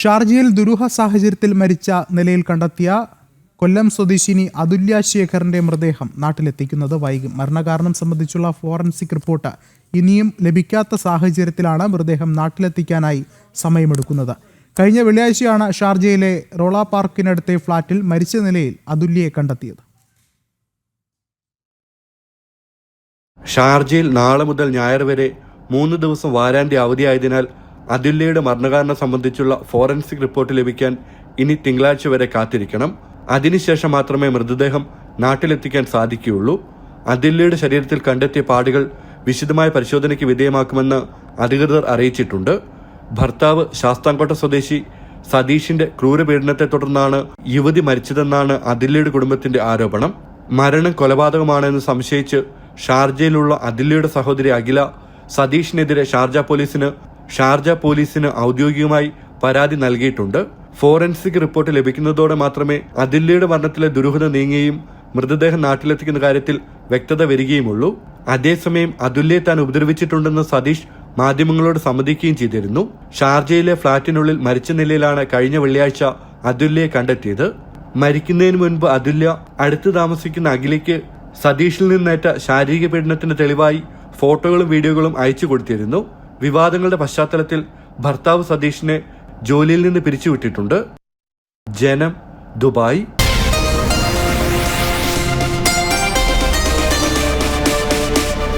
ഷാർജയിൽ ദുരൂഹ സാഹചര്യത്തിൽ മരിച്ച നിലയിൽ കണ്ടെത്തിയ കൊല്ലം സ്വദേശിനി അതുല്യ ശേഖറിന്റെ മൃതദേഹം നാട്ടിലെത്തിക്കുന്നത് വൈകും. മരണകാരണം സംബന്ധിച്ചുള്ള ഫോറൻസിക് റിപ്പോർട്ട് ഇനിയും ലഭിക്കാത്ത സാഹചര്യത്തിലാണ് മൃതദേഹം നാട്ടിലെത്തിക്കാനായി സമയമെടുക്കുന്നത്. കഴിഞ്ഞ വെള്ളിയാഴ്ചയാണ് ഷാർജയിലെ റോള പാർക്കിനടുത്തെ ഫ്ളാറ്റിൽ മരിച്ച നിലയിൽ അതുല്യയെ കണ്ടെത്തിയത്. ഷാർജയിൽ നാളെ മുതൽ ഞായർ വരെ 3 ദിവസം വാരാന്ത്യ അവധിയായതിനാൽ അതുല്യയുടെ മരണകാരണം സംബന്ധിച്ചുള്ള ഫോറൻസിക് റിപ്പോർട്ട് ലഭിക്കാൻ ഇനി തിങ്കളാഴ്ച വരെ കാത്തിരിക്കണം. അതിനുശേഷം മാത്രമേ മൃതദേഹം നാട്ടിലെത്തിക്കാൻ സാധിക്കുകയുള്ളൂ. അതുല്യയുടെ ശരീരത്തിൽ കണ്ടെത്തിയ പാടുകൾ വിശദമായ പരിശോധനയ്ക്ക് വിധേയമാക്കുമെന്ന് അധികൃതർ അറിയിച്ചിട്ടുണ്ട്. ഭർത്താവ് ശാസ്താംകോട്ട സ്വദേശി സതീഷിന്റെ ക്രൂരപീഡനത്തെ തുടർന്നാണ് യുവതി മരിച്ചതെന്നാണ് അതുല്യയുടെ കുടുംബത്തിന്റെ ആരോപണം. മരണം കൊലപാതകമാണെന്ന് സംശയിച്ച് ഷാർജയിലുള്ള അതുല്യയുടെ സഹോദരി അഖില സതീഷിനെതിരെ ഷാർജ പോലീസിന് ഔദ്യോഗികമായി പരാതി നൽകിയിട്ടുണ്ട്. ഫോറൻസിക് റിപ്പോർട്ട് ലഭിക്കുന്നതോടെ മാത്രമേ അതുല്യയുടെ മരണത്തിലെ ദുരൂഹത നീങ്ങുകയും മൃതദേഹം നാട്ടിലെത്തിക്കുന്ന കാര്യത്തിൽ വ്യക്തത വരികയുമുള്ളൂ. അതേസമയം അതുല്യയെ താൻ ഉപദ്രവിച്ചിട്ടുണ്ടെന്ന് സതീഷ് മാധ്യമങ്ങളോട് സമ്മതിക്കുകയും ചെയ്തിരുന്നു. ഷാർജയിലെ ഫ്ളാറ്റിനുള്ളിൽ മരിച്ച നിലയിലാണ് കഴിഞ്ഞ വെള്ളിയാഴ്ച അതുല്യയെ കണ്ടെത്തിയത്. മരിക്കുന്നതിന് മുൻപ് അതുല്യ അടുത്ത് താമസിക്കുന്ന അഖിലയ്ക്ക് സതീഷിൽ നിന്നേറ്റ ശാരീരിക പീഡനത്തിന്റെ തെളിവായി ഫോട്ടോകളും വീഡിയോകളും അയച്ചു കൊടുത്തിരുന്നു. വിവാദങ്ങളുടെ പശ്ചാത്തലത്തിൽ ഭർത്താവ് സതീഷിനെ ജോലിയിൽ നിന്ന് പിരിച്ചുവിട്ടിട്ടുണ്ട്. ജനം, ദുബായ്.